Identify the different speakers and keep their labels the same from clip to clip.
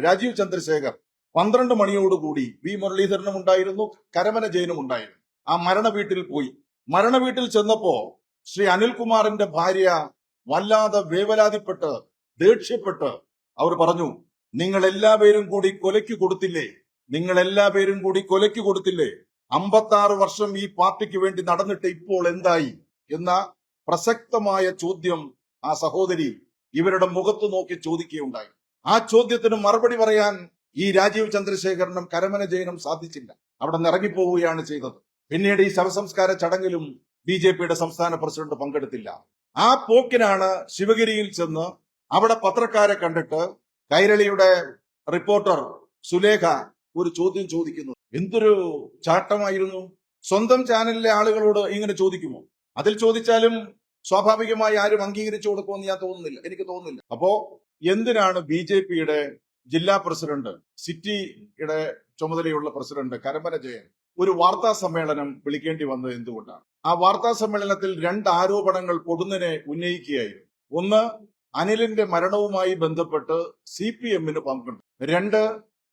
Speaker 1: രാജീവ് ചന്ദ്രശേഖർ 12 മണിയോടുകൂടി വി മുരളീധരനും ഉണ്ടായിരുന്നു, കരമന ജയനും ഉണ്ടായിരുന്നു. ആ മരണ വീട്ടിൽ പോയി. മരണ വീട്ടിൽ ചെന്നപ്പോ ശ്രീ അനിൽകുമാറിന്റെ ഭാര്യ വല്ലാതെ വേവലാതിപ്പെട്ട് ദേഷ്യപ്പെട്ട് അവർ പറഞ്ഞു, നിങ്ങൾ എല്ലാവരും കൂടി കൊലയ്ക്ക് കൊടുത്തില്ലേ, നിങ്ങൾ എല്ലാവരും കൂടി കൊലയ്ക്ക് കൊടുത്തില്ലേ, 56 വർഷം ഈ പാർട്ടിക്ക് വേണ്ടി നടന്നിട്ട് ഇപ്പോൾ എന്തായി എന്ന പ്രസക്തമായ ചോദ്യം ആ സഹോദരി ഇവരുടെ മുഖത്ത് നോക്കി ചോദിക്കുകയുണ്ടായി. ആ ചോദ്യത്തിന് മറുപടി പറയാൻ ഈ രാജീവ് ചന്ദ്രശേഖരനും കരമന ജയനും സാധിച്ചില്ല. അവിടെ നിന്ന് ഇറങ്ങിപ്പോവുകയാണ് ചെയ്തത്. പിന്നീട് ഈ ശവസംസ്കാര ചടങ്ങിലും BJPയുടെ സംസ്ഥാന പ്രസിഡന്റ് പങ്കെടുത്തില്ല. ആ പോക്കിനാണ് ശിവഗിരിയിൽ ചെന്ന് അവിടെ പത്രക്കാരെ കണ്ടിട്ട് കൈരളിയുടെ റിപ്പോർട്ടർ സുലേഖ ഒരു ചോദ്യം ചോദിക്കുന്നത്. എന്തൊരു ചാട്ടമായിരുന്നു! സ്വന്തം ചാനലിലെ ആളുകളോട് ഇങ്ങനെ ചോദിക്കുമോ? അതിൽ ചോദിച്ചാലും സ്വാഭാവികമായി ആരും അംഗീകരിച്ചു കൊടുക്കുമെന്ന് എനിക്ക് തോന്നുന്നില്ല. അപ്പോ എന്തിനാണ് BJPയുടെ ജില്ലാ പ്രസിഡന്റ്, സിറ്റിയുടെ ചുമതലയുള്ള പ്രസിഡന്റ് കരമന ജയൻ ഒരു വാർത്താ സമ്മേളനം വിളിക്കേണ്ടി വന്നത് എന്തുകൊണ്ടാണ്? ആ വാർത്താ സമ്മേളനത്തിൽ 2 ആരോപണങ്ങൾ പൊടുന്നനെ ഉന്നയിക്കുകയായിരുന്നു. ഒന്ന്, അനിലിന്റെ മരണവുമായി ബന്ധപ്പെട്ട് CPM-ന് പങ്കുണ്ട്. 2,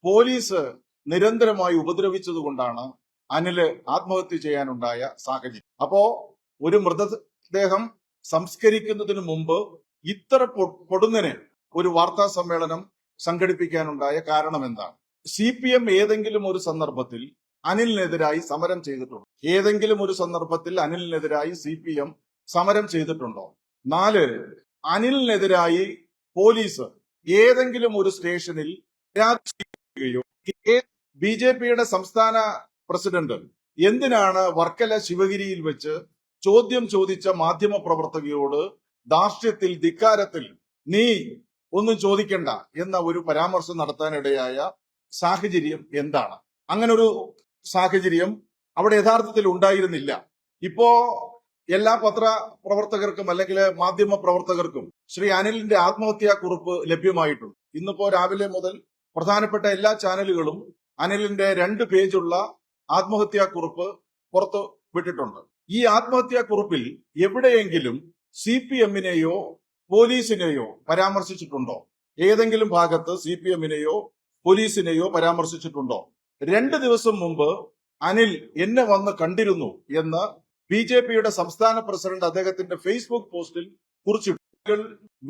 Speaker 1: പോലീസ് നിരന്തരമായി ഉപദ്രവിച്ചതുകൊണ്ടാണ് അനില് ആത്മഹത്യ ചെയ്യാനുണ്ടായ സാഹചര്യം. അപ്പോ ഒരു മൃതദേഹം സംസ്കരിക്കുന്നതിന് മുമ്പ് ഇത്ര പൊടുന്നനെ ഒരു വാർത്താ സമ്മേളനം സംഘടിപ്പിക്കാനുണ്ടായ കാരണം എന്താണ്? CPM ഏതെങ്കിലും ഒരു സന്ദർഭത്തിൽ അനിലിനെതിരായി സമരം ചെയ്തിട്ടുണ്ടോ? ഏതെങ്കിലും ഒരു സന്ദർഭത്തിൽ അനിലിനെതിരായി CPM സമരം ചെയ്തിട്ടുണ്ടോ? 4, അനിലിനെതിരായി പോലീസ് ഏതെങ്കിലും ഒരു സ്റ്റേഷനിൽ പരാതി ചെയ്യുകയോ? BJPയുടെ സംസ്ഥാന പ്രസിഡന്റ് എന്തിനാണ് വർക്കല ശിവഗിരിയിൽ വെച്ച് ചോദ്യം ചോദിച്ച മാധ്യമ പ്രവർത്തകയോട് ധാർഷ്ട്യത്തിൽ, ധിക്കാരത്തിൽ നീ ഒന്നും ചോദിക്കണ്ട എന്ന ഒരു പരാമർശം നടത്താനിടയായ സാഹചര്യം എന്താണ്? അങ്ങനൊരു സാഹചര്യം അവിടെ യഥാർത്ഥത്തിൽ ഉണ്ടായിരുന്നില്ല. ഇപ്പോ എല്ലാ പത്ര പ്രവർത്തകർക്കും അല്ലെങ്കിൽ മാധ്യമ പ്രവർത്തകർക്കും ശ്രീ അനിലിന്റെ ആത്മഹത്യാ കുറിപ്പ് ലഭ്യമായിട്ടുണ്ട്. ഇന്നിപ്പോ രാവിലെ മുതൽ പ്രധാനപ്പെട്ട എല്ലാ ചാനലുകളും അനിലിന്റെ 2 പേജുള്ള ആത്മഹത്യാ കുറിപ്പ് പുറത്തു വിട്ടിട്ടുണ്ട്. ഈ ആത്മഹത്യാ കുറിപ്പിൽ എവിടെയെങ്കിലും CPM-നെയോ പോലീസിനെയോ പരാമർശിച്ചിട്ടുണ്ടോ? ഏതെങ്കിലും ഭാഗത്ത് CPM-നെയോ പോലീസിനെയോ പരാമർശിച്ചിട്ടുണ്ടോ? 2 ദിവസം മുമ്പ് അനിൽ എന്നെ വന്ന് കണ്ടിരുന്നു എന്ന് BJPയുടെ സംസ്ഥാന പ്രസിഡന്റ് അദ്ദേഹത്തിന്റെ ഫേസ്ബുക്ക് പോസ്റ്റിൽ കുറിച്ചിട്ടു.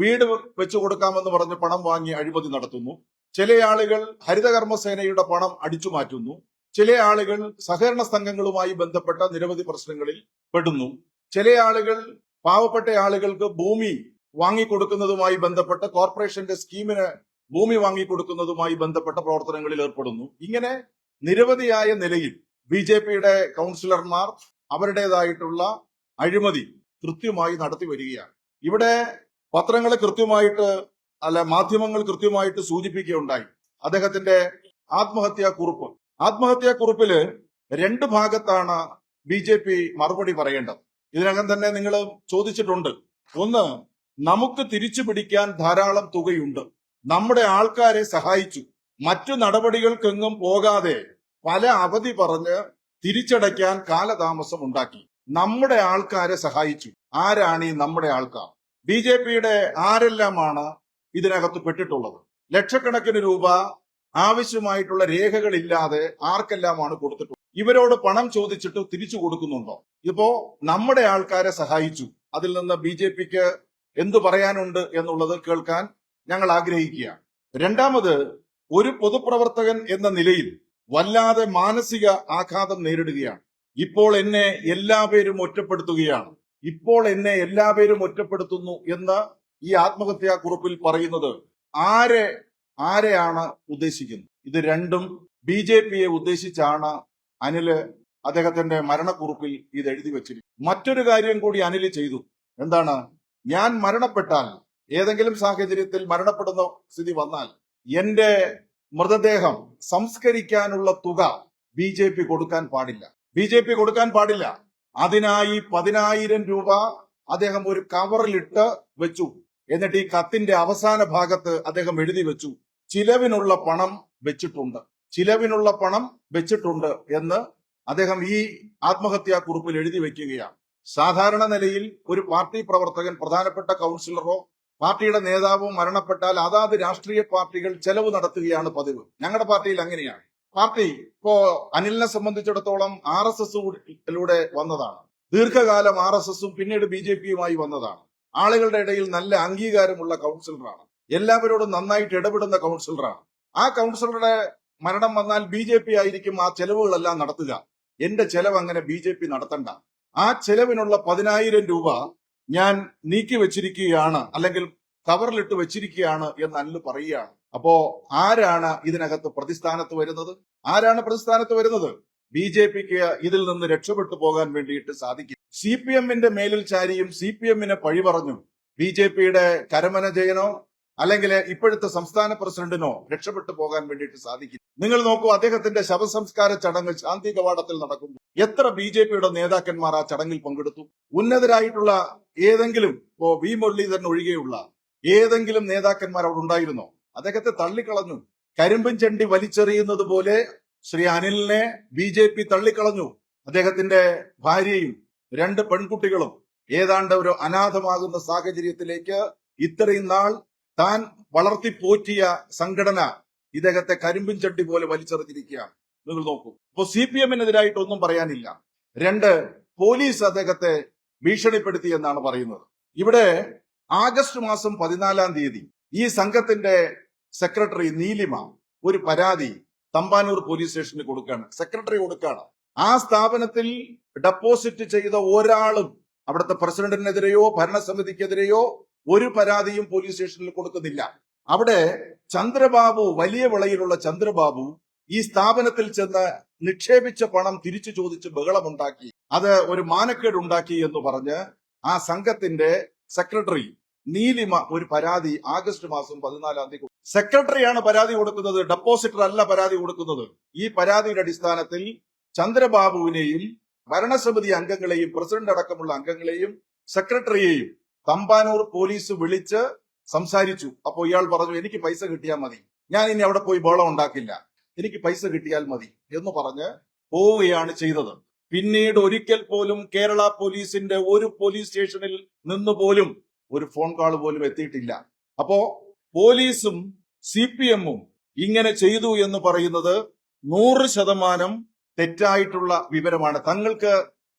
Speaker 1: വീട് വെച്ചു കൊടുക്കാമെന്ന് പറഞ്ഞ് പണം വാങ്ങി അഴിമതി നടത്തുന്നു. ചില ആളുകൾ ഹരിതകർമ്മസേനയുടെ പണം അടിച്ചു മാറ്റുന്നു. ചില ആളുകൾ സഹകരണ സംഘങ്ങളുമായി ബന്ധപ്പെട്ട നിരവധി പ്രശ്നങ്ങളിൽ പെടുന്നു. ചില ആളുകൾ പാവപ്പെട്ട ആളുകൾക്ക് ഭൂമി വാങ്ങിക്കൊടുക്കുന്നതുമായി ബന്ധപ്പെട്ട കോർപ്പറേഷന്റെ സ്കീമിന് ഭൂമി വാങ്ങിക്കൊടുക്കുന്നതുമായി ബന്ധപ്പെട്ട പ്രവർത്തനങ്ങളിൽ ഏർപ്പെടുന്നു. ഇങ്ങനെ നിരവധിയായ നിലയിൽ BJPയുടെ കൗൺസിലർമാർ അവരുടേതായിട്ടുള്ള അഴിമതി കൃത്യമായി നടത്തി വരികയാണ്. ഇവിടെ പത്രങ്ങളെ കൃത്യമായിട്ട് മാധ്യമങ്ങൾ കൃത്യമായിട്ട് സൂചിപ്പിക്കുകയുണ്ടായി അദ്ദേഹത്തിന്റെ ആത്മഹത്യാ കുറിപ്പ്. ആത്മഹത്യാ കുറിപ്പില് 2 ഭാഗത്താണ് BJP മറുപടി പറയേണ്ടത്. ഇതിനകം തന്നെ നിങ്ങൾ ചോദിച്ചിട്ടുണ്ട്. ഒന്ന്, നമുക്ക് തിരിച്ചു പിടിക്കാൻ ധാരാളം തുകയുണ്ട്, നമ്മുടെ ആൾക്കാരെ സഹായിച്ചു, മറ്റു നടപടികൾക്കെങ്ങും പോകാതെ പല അവധി പറഞ്ഞ് തിരിച്ചടയ്ക്കാൻ കാലതാമസം ഉണ്ടാക്കി, നമ്മുടെ ആൾക്കാരെ സഹായിച്ചു. ആരാണ് ഈ നമ്മുടെ ആൾക്കാർ? BJPയുടെ ആരെല്ലാമാണ് ഇതിനകത്ത് പെട്ടിട്ടുള്ളത്? ലക്ഷക്കണക്കിന് രൂപ ആവശ്യമായിട്ടുള്ള രേഖകളില്ലാതെ ആർക്കെല്ലാമാണ് കൊടുത്തിട്ടുള്ളത്? ഇവരോട് പണം ചോദിച്ചിട്ട് തിരിച്ചു കൊടുക്കുന്നുണ്ടോ? ഇപ്പോ നമ്മുടെ ആൾക്കാരെ സഹായിച്ചു, അതിൽ നിന്ന് BJPക്ക് എന്തു പറയാനുണ്ട് എന്നുള്ളത് കേൾക്കാൻ ഞങ്ങൾ ആഗ്രഹിക്കുകയാണ്. രണ്ടാമത്, ഒരു പൊതുപ്രവർത്തകൻ എന്ന നിലയിൽ വല്ലാതെ മാനസിക ആഘാതം നേരിടുകയാണ്. ഇപ്പോൾ എന്നെ എല്ലാവരും ഒറ്റപ്പെടുത്തുകയാണ്, ഇപ്പോൾ എന്നെ എല്ലാവരും ഒറ്റപ്പെടുത്തുന്നു എന്ന് ഈ ആത്മഹത്യാ കുറിപ്പിൽ പറയുന്നത് ആരെയാണ് ഉദ്ദേശിക്കുന്നത്? ഇത് രണ്ടും BJPയെ ഉദ്ദേശിച്ചാണ് അനില് അദ്ദേഹത്തിന്റെ മരണക്കുറിപ്പിൽ ഇത് എഴുതി വെച്ചിരിക്കുന്നത്. മറ്റൊരു കാര്യം കൂടി അനില് ചെയ്തു. എന്താണ്? ഞാൻ മരണപ്പെട്ടാൽ, ഏതെങ്കിലും സാഹചര്യത്തിൽ മരണപ്പെടുന്ന സ്ഥിതി വന്നാൽ എന്റെ മൃതദേഹം സംസ്കരിക്കാനുള്ള തുക BJP കൊടുക്കാൻ പാടില്ല. അതിനായി 10,000 രൂപ അദ്ദേഹം ഒരു കവറിലിട്ട് വെച്ചു. എന്നിട്ട് ഈ കത്തിന്റെ അവസാന ഭാഗത്ത് അദ്ദേഹം എഴുതി വെച്ചു, ചിലവിനുള്ള പണം വെച്ചിട്ടുണ്ട് എന്ന് അദ്ദേഹം ഈ ആത്മഹത്യാ കുറിപ്പിൽ എഴുതി വെക്കുകയാണ്. സാധാരണ നിലയിൽ ഒരു പാർട്ടി പ്രവർത്തകൻ, പ്രധാനപ്പെട്ട കൗൺസിലറോ പാർട്ടിയുടെ നേതാവ് മരണപ്പെട്ടാൽ അതാത് രാഷ്ട്രീയ പാർട്ടികൾ ചെലവ് നടത്തുകയാണ് പതിവ്. ഞങ്ങളുടെ പാർട്ടിയിൽ അങ്ങനെയാണ്. പാർട്ടി ഇപ്പോ അനിലിനെ സംബന്ധിച്ചിടത്തോളം RSSലൂടെ വന്നതാണ്. ദീർഘകാലം RSSും പിന്നീട് BJPയുമായി വന്നതാണ്. ആളുകളുടെ ഇടയിൽ നല്ല അംഗീകാരമുള്ള കൗൺസിലറാണ്. എല്ലാവരോടും നന്നായിട്ട് ഇടപെടുന്ന കൗൺസിലറാണ്. ആ കൗൺസിലറുടെ മരണം വന്നാൽ BJP ആയിരിക്കും ആ ചെലവുകളെല്ലാം നടത്തുക. എന്റെ ചെലവ് അങ്ങനെ BJP നടത്തണ്ട. ആ ചെലവിനുള്ള 10,000 രൂപ ഞാൻ നീക്കി വെച്ചിരിക്കുകയാണ്, അല്ലെങ്കിൽ കവറിലിട്ട് വെച്ചിരിക്കുകയാണ് എന്ന് അനിൽ പറയുകയാണ്. അപ്പോ ആരാണ് ഇതിനകത്ത് പ്രതിസ്ഥാനത്ത് വരുന്നത്? ആരാണ് പ്രതിസ്ഥാനത്ത് വരുന്നത്? BJPക്ക് ഇതിൽ നിന്ന് രക്ഷപ്പെട്ടു പോകാൻ വേണ്ടിയിട്ട് സാധിക്കും. CPMന്റെ മേലിൽ ചാരിയും CPMനെ പഴി പറഞ്ഞു BJPയുടെ കരമന ജയനോ അല്ലെങ്കിൽ ഇപ്പോഴത്തെ സംസ്ഥാന പ്രസിഡന്റിനോ രക്ഷപ്പെട്ടു പോകാൻ വേണ്ടിയിട്ട് സാധിക്കും. നിങ്ങൾ നോക്കൂ, അദ്ദേഹത്തിന്റെ ശവസംസ്കാര ചടങ്ങ് ശാന്തി കവാടത്തിൽ നടക്കുന്നു. എത്ര BJPയുടെ നേതാക്കന്മാർ ആ ചടങ്ങിൽ പങ്കെടുത്തു? ഉന്നതരായിട്ടുള്ള ഏതെങ്കിലും, V മുരളീധരൻ ഒഴികെയുള്ള ഏതെങ്കിലും നേതാക്കന്മാർ അവിടെ ഉണ്ടായിരുന്നോ? അദ്ദേഹത്തെ തള്ളിക്കളഞ്ഞു. കരിമ്പൻ ചെണ്ടി വലിച്ചെറിയുന്നത് പോലെ ശ്രീ അനിലിനെ BJP തള്ളിക്കളഞ്ഞു. അദ്ദേഹത്തിന്റെ ഭാര്യയും 2 പെൺകുട്ടികളും ഏതാണ്ട് ഒരു അനാഥമാകുന്ന സാഹചര്യത്തിലേക്ക് ഇത്രയും നാൾ താൻ വളർത്തിപ്പോറ്റിയ സംഘടന ഇദ്ദേഹത്തെ കരിമ്പിൻ ചട്ടി പോലെ വലിച്ചെറിഞ്ഞിരിക്കുകയാണ്. നിങ്ങൾ നോക്കൂ. ഇപ്പൊ CPMനെതിരായിട്ട് ഒന്നും പറയാനില്ല. 2, പോലീസ് അദ്ദേഹത്തെ ഭീഷണിപ്പെടുത്തി എന്നാണ് പറയുന്നത്. ഇവിടെ ആഗസ്റ്റ് മാസം 14-ാം തീയതി ഈ സംഘത്തിന്റെ സെക്രട്ടറി നീലിമ ഒരു പരാതി തമ്പാനൂർ പോലീസ് സ്റ്റേഷനിൽ കൊടുക്കുകയാണ്. സെക്രട്ടറി കൊടുക്കുകയാണ്. ആ സ്ഥാപനത്തിൽ ഡെപ്പോസിറ്റ് ചെയ്ത ഒരാളും അവിടുത്തെ പ്രസിഡന്റിനെതിരെയോ ഭരണസമിതിക്കെതിരെയോ ഒരു പരാതിയും പോലീസ് സ്റ്റേഷനിൽ കൊടുക്കുന്നില്ല. അവിടെ ചന്ദ്രബാബു, വലിയ വിളയിലുള്ള ചന്ദ്രബാബു ഈ സ്ഥാപനത്തിൽ ചെന്ന് നിക്ഷേപിച്ച പണം തിരിച്ചു ചോദിച്ച് ബഹളമുണ്ടാക്കി, അത് ഒരു മാനക്കേടുണ്ടാക്കി എന്ന് പറഞ്ഞ് ആ സംഘത്തിന്റെ സെക്രട്ടറി നീലിമ ഒരു പരാതി ആഗസ്റ്റ് മാസം 14-ാം തീയതി. സെക്രട്ടറിയാണ് പരാതി കൊടുക്കുന്നത്, ഡെപ്പോസിറ്റർ അല്ല പരാതി കൊടുക്കുന്നത്. ഈ പരാതിയുടെ അടിസ്ഥാനത്തിൽ ചന്ദ്രബാബുവിനെയും ഭരണസമിതി അംഗങ്ങളെയും പ്രസിഡന്റ് അടക്കമുള്ള അംഗങ്ങളെയും സെക്രട്ടറിയെയും തമ്പാനൂർ പോലീസ് വിളിച്ച് സംസാരിച്ചു. അപ്പോ ഇയാൾ പറഞ്ഞു, എനിക്ക് പൈസ കിട്ടിയാൽ മതി, ഞാൻ ഇനി അവിടെ പോയി ബഹളം ഉണ്ടാക്കില്ല, എനിക്ക് പൈസ കിട്ടിയാൽ മതി എന്ന് പറഞ്ഞ് പോവുകയാണ് ചെയ്തത്. പിന്നീട് ഒരിക്കൽ പോലും കേരള പോലീസിന്റെ ഒരു പോലീസ് സ്റ്റേഷനിൽ നിന്ന് പോലും ഒരു ഫോൺ കോൾ പോലും എത്തിയിട്ടില്ല. അപ്പോ പോലീസും CPMും ഇങ്ങനെ ചെയ്തു എന്ന് പറയുന്നത് 100% തെറ്റായിട്ടുള്ള വിവരമാണ്. തങ്ങൾക്ക്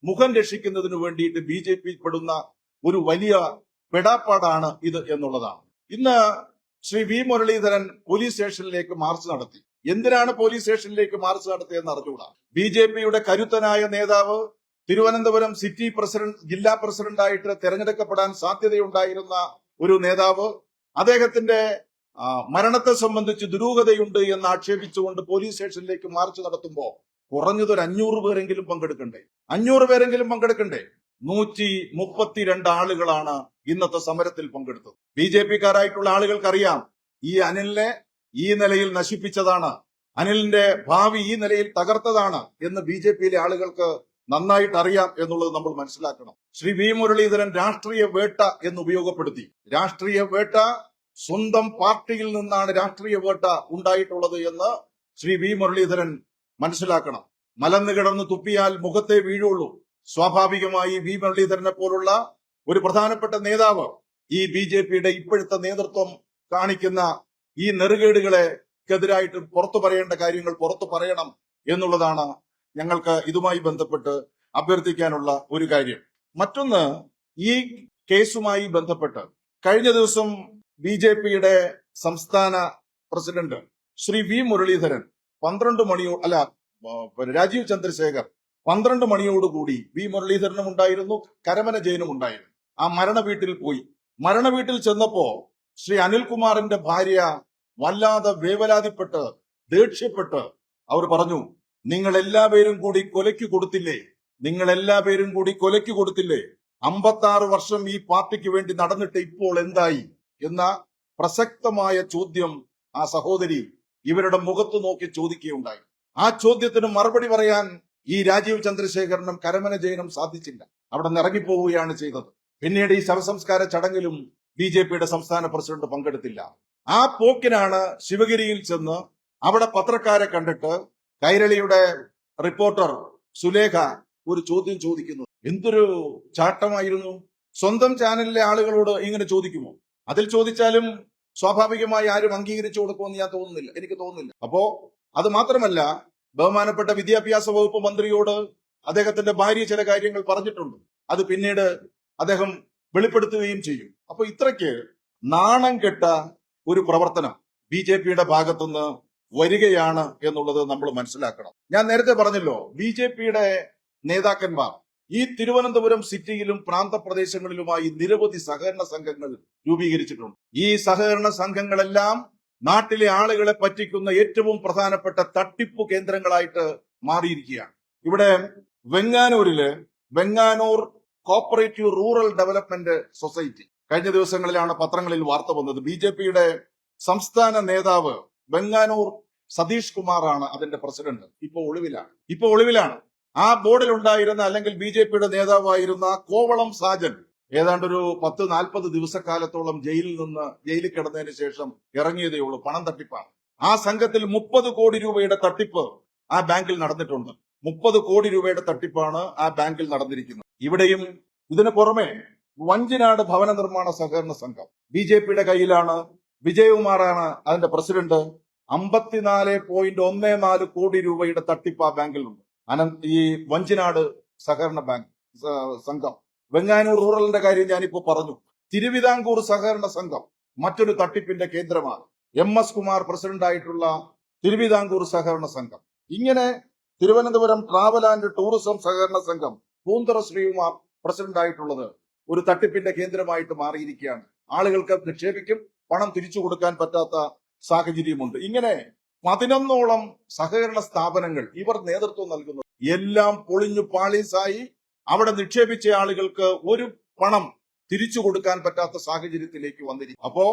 Speaker 1: മുഖം രക്ഷിക്കുന്നതിന് വേണ്ടിയിട്ട് BJP പെടുന്ന ഒരു വലിയ പെടാപ്പാടാണ് ഇത് എന്നുള്ളതാണ്. ഇന്ന് ശ്രീ V മുരളീധരൻ പോലീസ് സ്റ്റേഷനിലേക്ക് മാർച്ച് നടത്തി. എന്തിനാണ് പോലീസ് സ്റ്റേഷനിലേക്ക് മാർച്ച് നടത്തിയെന്ന് അറിഞ്ഞുകൂടാ. BJPയുടെ കരുത്തനായ നേതാവ്, തിരുവനന്തപുരം സിറ്റി പ്രസിഡന്റ്, ജില്ലാ പ്രസിഡന്റായിട്ട് തെരഞ്ഞെടുക്കപ്പെടാൻ സാധ്യതയുണ്ടായിരുന്ന ഒരു നേതാവ്, അദ്ദേഹത്തിന്റെ മരണത്തെ സംബന്ധിച്ച് ദുരൂഹതയുണ്ട് എന്ന് ആക്ഷേപിച്ചുകൊണ്ട് പോലീസ് സ്റ്റേഷനിലേക്ക് മാർച്ച് നടത്തുമ്പോൾ കുറഞ്ഞതൊരു 500 പേരെങ്കിലും പങ്കെടുക്കണ്ടേ? 500 പേരെങ്കിലും പങ്കെടുക്കണ്ടേ? 132 ആളുകളാണ് ഇന്നത്തെ സമരത്തിൽ പങ്കെടുത്തത്. BJPക്കാരായിട്ടുള്ള ആളുകൾക്കറിയാം, ഈ അനിലിനെ ഈ നിലയിൽ നശിപ്പിച്ചതാണ്, അനിലിന്റെ ഭാവി ഈ നിലയിൽ തകർത്തതാണ് എന്ന് BJPയിലെ ആളുകൾക്ക് നന്നായിട്ട് അറിയാം എന്നുള്ളത് നമ്മൾ മനസ്സിലാക്കണം. ശ്രീ V മുരളീധരൻ രാഷ്ട്രീയ വേട്ട എന്ന് ഉപയോഗപ്പെടുത്തി. രാഷ്ട്രീയ വേട്ട, സ്വന്തം പാർട്ടിയിൽ നിന്നാണ് രാഷ്ട്രീയ വേട്ട ഉണ്ടായിട്ടുള്ളത് എന്ന് ശ്രീ V മുരളീധരൻ മനസ്സിലാക്കണം. മലന്ന് കിടന്ന് തുപ്പിയാൽ മുഖത്തെ വീഴുള്ളൂ. സ്വാഭാവികമായി V മുരളീധരനെ പോലുള്ള ഒരു പ്രധാനപ്പെട്ട നേതാവ് ഈ BJPയുടെ ഇപ്പോഴത്തെ നേതൃത്വം കാണിക്കുന്ന ഈ നെറുകേടുകളെക്കെതിരായിട്ട് പുറത്തു പറയേണ്ട കാര്യങ്ങൾ പുറത്തു പറയണം എന്നുള്ളതാണ് ഞങ്ങൾക്ക് ഇതുമായി ബന്ധപ്പെട്ട് അഭ്യർത്ഥിക്കാനുള്ള ഒരു കാര്യം. മറ്റൊന്ന്, ഈ കേസുമായി ബന്ധപ്പെട്ട് കഴിഞ്ഞ ദിവസം BJPയുടെ സംസ്ഥാന പ്രസിഡന്റ് ശ്രീ V മുരളീധരൻ രാജീവ് ചന്ദ്രശേഖർ 12 മണിയോടുകൂടി V മുരളീധരനും ഉണ്ടായിരുന്നു, കരമന ജയനും ഉണ്ടായിരുന്നു. ആ മരണ വീട്ടിൽ പോയി. മരണ വീട്ടിൽ ചെന്നപ്പോ ശ്രീ അനിൽകുമാറിന്റെ ഭാര്യ വല്ലാതെ വേവലാതിപ്പെട്ട് ദേഷ്യപ്പെട്ട് അവർ പറഞ്ഞു, നിങ്ങൾ എല്ലാവരും കൂടി കൊലയ്ക്ക് കൊടുത്തില്ലേ? 56 വർഷം ഈ പാർട്ടിക്ക് വേണ്ടി നടന്നിട്ട് ഇപ്പോൾ എന്തായി എന്ന പ്രസക്തമായ ചോദ്യം ആ സഹോദരി ഇവരുടെ മുഖത്ത് നോക്കി ചോദിക്കുകയുണ്ടായി. ആ ചോദ്യത്തിന് മറുപടി പറയാൻ ഈ രാജീവ് ചന്ദ്രശേഖരനും കരമന ജയനും സാധിച്ചില്ല. അവിടെ നിറങ്ങിപ്പോവുകയാണ് ചെയ്തത്. പിന്നീട് ഈ ശവസംസ്കാര ചടങ്ങിലും BJPയുടെ സംസ്ഥാന പ്രസിഡന്റ് പങ്കെടുത്തില്ല. ആ പോക്കിനാണ് ശിവഗിരിയിൽ ചെന്ന് അവിടെ പത്രക്കാരെ കണ്ടിട്ട് കൈരളിയുടെ റിപ്പോർട്ടർ സുലേഖ ഒരു ചോദ്യം ചോദിക്കുന്നത്. എന്തൊരു ചാട്ടമായിരുന്നു! സ്വന്തം ചാനലിലെ ആളുകളോട് ഇങ്ങനെ ചോദിക്കുമോ? അതിൽ ചോദിച്ചാലും സ്വാഭാവികമായി ആരും അംഗീകരിച്ചു കൊടുക്കുമെന്ന് ഞാൻ തോന്നുന്നില്ല, എനിക്ക് തോന്നുന്നില്ല. അപ്പോ അത് മാത്രമല്ല, ബഹുമാനപ്പെട്ട വിദ്യാഭ്യാസ വകുപ്പ് മന്ത്രിയോട് അദ്ദേഹത്തിന്റെ ഭാര്യ ചില കാര്യങ്ങൾ പറഞ്ഞിട്ടുണ്ട്. അത് പിന്നീട് അദ്ദേഹം വെളിപ്പെടുത്തുകയും ചെയ്യും. അപ്പൊ ഇത്രയ്ക്ക് നാണം കെട്ട ഒരു പ്രവർത്തനം BJPയുടെ ഭാഗത്തുനിന്ന് വരികയാണ് എന്നുള്ളത് നമ്മൾ മനസ്സിലാക്കണം. ഞാൻ നേരത്തെ പറഞ്ഞല്ലോ, BJPയുടെ നേതാക്കന്മാർ ഈ തിരുവനന്തപുരം സിറ്റിയിലും പ്രാന്തപ്രദേശങ്ങളിലുമായി നിരവധി സഹകരണ സംഘങ്ങൾ രൂപീകരിച്ചിട്ടുണ്ട്. ഈ സഹകരണ സംഘങ്ങളെല്ലാം നാട്ടിലെ ആളുകളെ പറ്റിക്കുന്ന ഏറ്റവും പ്രധാനപ്പെട്ട തട്ടിപ്പു കേന്ദ്രങ്ങളായിട്ട് മാറിയിരിക്കുകയാണ്. ഇവിടെ Venganoor cooperative rural development society കഴിഞ്ഞ ദിവസങ്ങളിലാണ് പത്രങ്ങളിൽ വാർത്ത വന്നത്. BJPയുടെ സംസ്ഥാന നേതാവ് വെങ്ങാനൂർ സതീഷ് കുമാറാണ് അതിന്റെ പ്രസിഡന്റ്. ഇപ്പോൾ ഒളിവിലാണ്. ആ ബോർഡിൽ ഉണ്ടായിരുന്ന, അല്ലെങ്കിൽ BJPയുടെ നേതാവായിരുന്ന കോവളം സാജൻ ഏതാണ്ട് ഒരു 10-40 ദിവസക്കാലത്തോളം ജയിലിൽ കിടന്നതിന് ശേഷം ഇറങ്ങിയതേ ഉള്ളൂ. പണം തട്ടിപ്പാണ്. ആ സംഘത്തിൽ 30 കോടി രൂപയുടെ തട്ടിപ്പ് ആ ബാങ്കിൽ നടന്നിട്ടുണ്ട്. 30 കോടി രൂപയുടെ തട്ടിപ്പാണ് ആ ബാങ്കിൽ നടന്നിരിക്കുന്നത്. ഇവിടെയും ഇതിനു പുറമെ വഞ്ചിനാട് ഭവന നിർമ്മാണ സഹകരണ സംഘം BJPയുടെ കയ്യിലാണ്. വിജയകുമാറാണ് അതിന്റെ പ്രസിഡന്റ്. 54.14 കോടി രൂപയുടെ തട്ടിപ്പ് ആ ബാങ്കിലുണ്ട്. ഈ വഞ്ചിനാട് സഹകരണ ബാങ്ക് സംഘം. വെങ്ങാനൂർ റൂറലിന്റെ കാര്യം ഞാനിപ്പോ പറഞ്ഞു. തിരുവിതാംകൂർ സഹകരണ സംഘം മറ്റൊരു തട്ടിപ്പിന്റെ കേന്ദ്രമാണ്. MS കുമാർ പ്രസിഡന്റായിട്ടുള്ള തിരുവിതാംകൂർ സഹകരണ സംഘം. ഇങ്ങനെ തിരുവനന്തപുരം ട്രാവൽ ആൻഡ് ടൂറിസം സഹകരണ സംഘം പൂന്തറ ശ്രീകുമാർ പ്രസിഡന്റായിട്ടുള്ളത് ഒരു തട്ടിപ്പിന്റെ കേന്ദ്രമായിട്ട് മാറിയിരിക്കുകയാണ്. ആളുകൾക്ക് നിക്ഷേപിക്കും, പണം തിരിച്ചു കൊടുക്കാൻ പറ്റാത്ത സാഹചര്യമുണ്ട്. ഇങ്ങനെ 11ഓളം സഹകരണ സ്ഥാപനങ്ങൾ ഇവർ നേതൃത്വം നൽകുന്നു. എല്ലാം പൊളിഞ്ഞു പാളീസായി അവിടെ നിക്ഷേപിച്ച ആളുകൾക്ക് ഒരു പണം തിരിച്ചു കൊടുക്കാൻ പറ്റാത്ത സാഹചര്യത്തിലേക്ക് വന്നിരിക്കും. അപ്പോ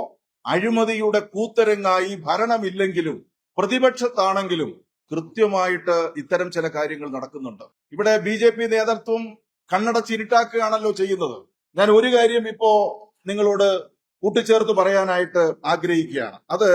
Speaker 1: അഴിമതിയുടെ കൂത്തരങ്ങായി ഭരണമില്ലെങ്കിലും പ്രതിപക്ഷത്താണെങ്കിലും കൃത്യമായിട്ട് ഇത്തരം ചില കാര്യങ്ങൾ നടക്കുന്നുണ്ട്. ഇവിടെ BJP നേതൃത്വം കണ്ണടച്ചിരുട്ടാക്കുകയാണല്ലോ ചെയ്യുന്നത്. ഞാൻ ഒരു കാര്യം ഇപ്പോ നിങ്ങളോട് കൂട്ടിച്ചേർത്ത് പറയാനായിട്ട് ആഗ്രഹിക്കുകയാണ്. അത്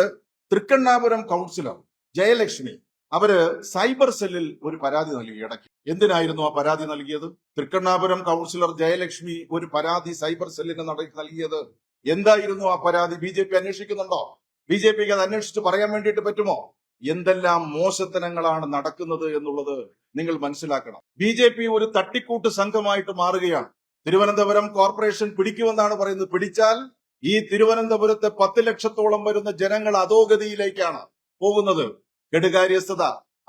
Speaker 1: തൃക്കണ്ണാപുരം കൗൺസിലർ ജയലക്ഷ്മി അവര് സൈബർ സെല്ലിൽ ഒരു പരാതി നൽകി ഇടയ്ക്ക്. എന്തിനായിരുന്നു ആ പരാതി നൽകിയത്? തൃക്കണ്ണാപുരം കൗൺസിലർ ജയലക്ഷ്മി ഒരു പരാതി സൈബർ സെല്ലിന് നൽകിയത് എന്തായിരുന്നു? ആ പരാതി BJP അന്വേഷിക്കുന്നുണ്ടോ? BJPക്ക് അത് അന്വേഷിച്ച് പറയാൻ വേണ്ടിയിട്ട് പറ്റുമോ? എന്തെല്ലാം മോശത്തനങ്ങളാണ് നടക്കുന്നത് എന്നുള്ളത് നിങ്ങൾ മനസ്സിലാക്കണം. BJP ഒരു തട്ടിക്കൂട്ട് സംഘമായിട്ട് മാറുകയാണ്. തിരുവനന്തപുരം കോർപ്പറേഷൻ പിടിക്കുമെന്നാണ് പറയുന്നത്. പിടിച്ചാൽ ഈ തിരുവനന്തപുരത്തെ 10 ലക്ഷത്തോളം വരുന്ന ജനങ്ങൾ അധോഗതിയിലേക്കാണ് പോകുന്നത്. കെടുകാര്യസ്ഥത,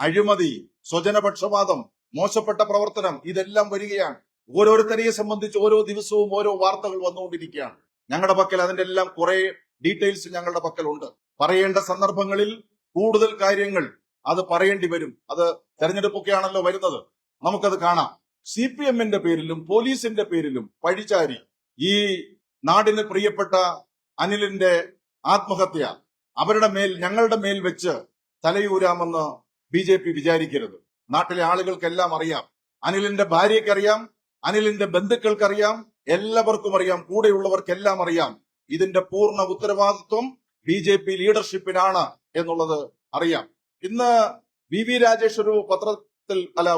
Speaker 1: അഴിമതി, സ്വജനപക്ഷപാതം, മോശപ്പെട്ട പ്രവർത്തനം, ഇതെല്ലാം വരികയാണ്. ഓരോരുത്തരെയെ സംബന്ധിച്ച് ഓരോ ദിവസവും ഓരോ വാർത്തകൾ വന്നുകൊണ്ടിരിക്കുകയാണ്. ഞങ്ങളുടെ പക്കൽ അതിന്റെ എല്ലാം കുറെ ഡീറ്റെയിൽസ് ഞങ്ങളുടെ പക്കലുണ്ട്. പറയേണ്ട സന്ദർഭങ്ങളിൽ കൂടുതൽ കാര്യങ്ങൾ അത് പറയേണ്ടി വരും. അത് തെരഞ്ഞെടുപ്പൊക്കെയാണല്ലോ വരുന്നത്. നമുക്കത് കാണാം. CPMന്റെ പേരിലും പോലീസിന്റെ പേരിലും പഴിചാരി ഈ നാടിന് പ്രിയപ്പെട്ട അനിലിന്റെ ആത്മഹത്യ ഞങ്ങളുടെ മേൽ വെച്ച് തലയൂരാമെന്ന് BJP വിചാരിക്കരുത്. നാട്ടിലെ ആളുകൾക്കെല്ലാം അറിയാം, അനിലിന്റെ ഭാര്യയ്ക്കറിയാം, അനിലിന്റെ ബന്ധുക്കൾക്കറിയാം, എല്ലാവർക്കും അറിയാം, കൂടെയുള്ളവർക്കെല്ലാം അറിയാം. ഇതിന്റെ പൂർണ്ണ ഉത്തരവാദിത്വം BJP ലീഡർഷിപ്പിനാണ് എന്നുള്ളത് അറിയാം. ഇന്ന് VV രാജേഷ്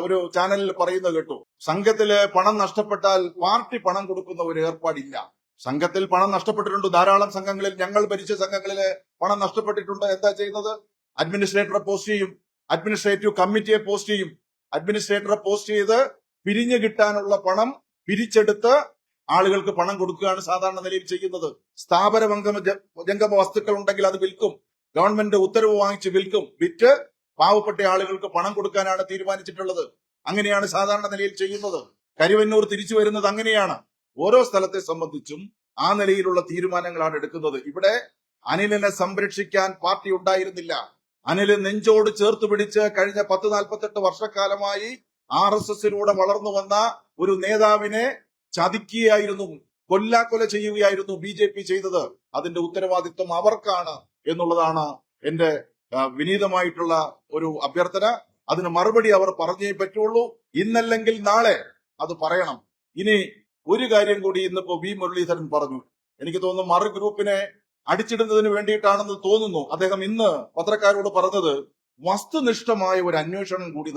Speaker 1: ഒരു ചാനലിൽ പറയുന്നത് കേട്ടു, സംഘത്തില് പണം നഷ്ടപ്പെട്ടാൽ പാർട്ടി പണം കൊടുക്കുന്ന ഒരു ഏർപ്പാടില്ല. സംഘത്തിൽ പണം നഷ്ടപ്പെട്ടിട്ടുണ്ട്. ധാരാളം സംഘങ്ങളിൽ, ഞങ്ങൾ ഭരിച്ച സംഘങ്ങളില് പണം നഷ്ടപ്പെട്ടിട്ടുണ്ട്. എന്താ ചെയ്യുന്നത്? അഡ്മിനിസ്ട്രേറ്ററെ പോസ്റ്റ് ചെയ്യും, അഡ്മിനിസ്ട്രേറ്റീവ് കമ്മിറ്റിയെ പോസ്റ്റ് ചെയ്യും. അഡ്മിനിസ്ട്രേറ്ററെ പോസ്റ്റ് ചെയ്ത് പിരിഞ്ഞു കിട്ടാനുള്ള പണം പിരിച്ചെടുത്ത് ആളുകൾക്ക് പണം കൊടുക്കുകയാണ് സാധാരണ നിലയിൽ ചെയ്യുന്നത്. സ്ഥാപന ജംഗമ വസ്തുക്കൾ ഉണ്ടെങ്കിൽ അത് വിൽക്കും. ഗവൺമെന്റ് ഉത്തരവ് വാങ്ങിച്ച് വിൽക്കും. വിറ്റ് പാവപ്പെട്ട ആളുകൾക്ക് പണം കൊടുക്കാനാണ് തീരുമാനിച്ചിട്ടുള്ളത്. അങ്ങനെയാണ് സാധാരണ നിലയിൽ ചെയ്യുന്നത്. കരുവന്നൂർ തിരിച്ചു വരുന്നത് അങ്ങനെയാണ്. ഓരോ സ്ഥലത്തെ സംബന്ധിച്ചും ആ നിലയിലുള്ള തീരുമാനങ്ങളാണ് എടുക്കുന്നത്. ഇവിടെ അനിലിനെ സംരക്ഷിക്കാൻ പാർട്ടി ഉണ്ടായിരുന്നില്ല. അനില് നെഞ്ചോട് ചേർത്ത് പിടിച്ച് കഴിഞ്ഞ 10-48 വർഷക്കാലമായി RSSലൂടെ വളർന്നു വന്ന ഒരു നേതാവിനെ ചതിക്കുകയായിരുന്നു, കൊല്ലാക്കൊല ചെയ്യുകയായിരുന്നു BJP ചെയ്തത്. അതിന്റെ ഉത്തരവാദിത്വം അവർക്കാണ് എന്നുള്ളതാണ് എന്റെ വിനീതമായിട്ടുള്ള ഒരു അഭ്യർത്ഥന. അതിന് മറുപടി അവർ പറഞ്ഞേ പറ്റുള്ളൂ. ഇന്നല്ലെങ്കിൽ നാളെ അത് പറയണം. ഇനി ഒരു കാര്യം കൂടി ഇന്നിപ്പോ V മുരളീധരൻ പറഞ്ഞു. എനിക്ക് തോന്നുന്നു മറു ഗ്രൂപ്പിനെ അടിച്ചിടുന്നതിന് വേണ്ടിയിട്ടാണെന്ന് തോന്നുന്നു. അദ്ദേഹം ഇന്ന് പത്രക്കാരോട് പറഞ്ഞത് വസ്തുനിഷ്ഠമായ ഒരു അന്വേഷണം കൂടി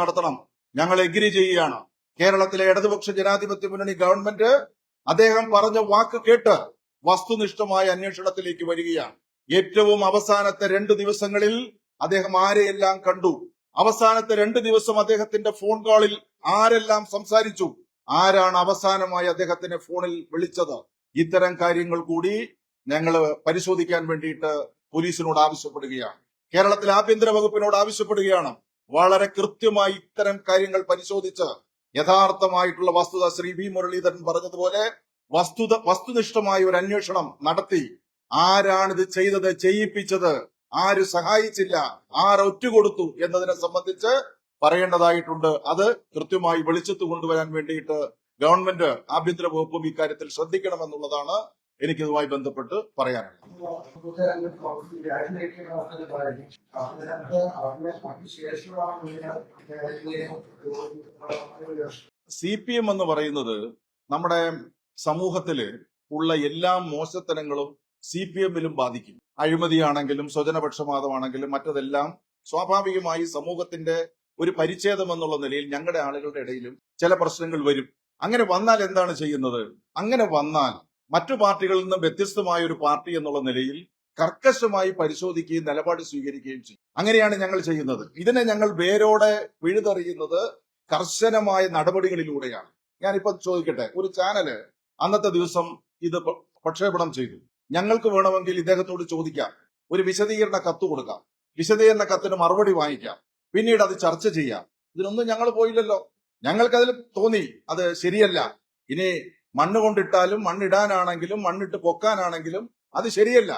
Speaker 1: നടത്തണം. ഞങ്ങൾ എഗ്രി ചെയ്യുകയാണ്. കേരളത്തിലെ ഇടതുപക്ഷ ജനാധിപത്യ മുന്നണി ഗവൺമെന്റ് അദ്ദേഹം പറഞ്ഞ വാക്ക് കേട്ട് വസ്തുനിഷ്ഠമായ അന്വേഷണത്തിലേക്ക് വരികയാണ്. ഏറ്റവും അവസാനത്തെ 2 ദിവസങ്ങളിൽ അദ്ദേഹം ആരെയെല്ലാം കണ്ടു, അവസാനത്തെ 2 ദിവസം അദ്ദേഹത്തിന്റെ ഫോൺ കോളിൽ ആരെല്ലാം സംസാരിച്ചു, ആരാണ് അവസാനമായി അദ്ദേഹത്തിന്റെ ഫോണിൽ വിളിച്ചത്, ഇത്തരം കാര്യങ്ങൾ കൂടി ഞങ്ങൾ പരിശോധിക്കാൻ വേണ്ടിയിട്ട് പോലീസിനോട് ആവശ്യപ്പെടുകയാണ്. കേരളത്തിലെ ആഭ്യന്തര വകുപ്പിനോട് ആവശ്യപ്പെടുകയാണ്. വളരെ കൃത്യമായി ഇത്തരം കാര്യങ്ങൾ പരിശോധിച്ച് യഥാർത്ഥമായിട്ടുള്ള വസ്തുത ശ്രീ വി മുരളീധരൻ പറഞ്ഞതുപോലെ വസ്തുനിഷ്ഠമായ ഒരു അന്വേഷണം നടത്തി ആരാണിത് ചെയ്തത്, ചെയ്യിപ്പിച്ചത്, ആര് സഹായിച്ചില്ല, ആര് ഒറ്റുകൊടുത്തു എന്നതിനെ സംബന്ധിച്ച് പറയേണ്ടതായിട്ടുണ്ട്. അത് കൃത്യമായി വെളിച്ചത്ത് കൊണ്ടുവരാൻ വേണ്ടിയിട്ട് ഗവൺമെന്റ്, ആഭ്യന്തര വകുപ്പും ഇക്കാര്യത്തിൽ ശ്രദ്ധിക്കണമെന്നുള്ളതാണ് എനിക്കിതുമായി ബന്ധപ്പെട്ട് പറയാനുള്ളത്. CPM എന്ന് പറയുന്നത് നമ്മുടെ സമൂഹത്തില് ഉള്ള എല്ലാ മോശത്തരങ്ങളും CPM-ലും ബാധിക്കും. അഴിമതിയാണെങ്കിലും സ്വജനപക്ഷപാതമാണെങ്കിലും മറ്റതെല്ലാം സ്വാഭാവികമായി സമൂഹത്തിന്റെ ഒരു പരിച്ഛേദം എന്നുള്ള നിലയിൽ ഞങ്ങളുടെ ആളുകളുടെ ഇടയിലും ചില പ്രശ്നങ്ങൾ വരും. അങ്ങനെ വന്നാൽ എന്താണ് ചെയ്യുന്നത്? അങ്ങനെ വന്നാൽ മറ്റു പാർട്ടികളിൽ നിന്നും വ്യത്യസ്തമായ ഒരു പാർട്ടി എന്നുള്ള നിലയിൽ കർക്കശമായി പരിശോധിക്കുകയും നിലപാട് സ്വീകരിക്കുകയും ചെയ്യും. അങ്ങനെയാണ് ഞങ്ങൾ ചെയ്യുന്നത്. ഇതിനെ ഞങ്ങൾ വേരോടെ പിഴുതെറിയുന്നത് കർശനമായ നടപടികളിലൂടെയാണ്. ഞാനിപ്പോ ചോദിക്കട്ടെ, ഒരു ചാനല് അന്നത്തെ ദിവസം ഇത് പ്രക്ഷേപണം ചെയ്തു. ഞങ്ങൾക്ക് വേണമെങ്കിൽ ഇദ്ദേഹത്തോട് ചോദിക്കാം, ഒരു വിശദീകരണ കത്ത് കൊടുക്കാം, വിശദീകരണ കത്തിന് മറുപടി വാങ്ങിക്കാം, പിന്നീട് അത് ചർച്ച ചെയ്യാം. ഇതിനൊന്നും ഞങ്ങൾ പോയില്ലല്ലോ. ഞങ്ങൾക്കതിൽ തോന്നി അത് ശരിയല്ല, ഇനി മണ്ണ് കൊണ്ടിട്ടാലും മണ്ണിടാനാണെങ്കിലും മണ്ണിട്ട് പൊക്കാനാണെങ്കിലും അത് ശരിയല്ല,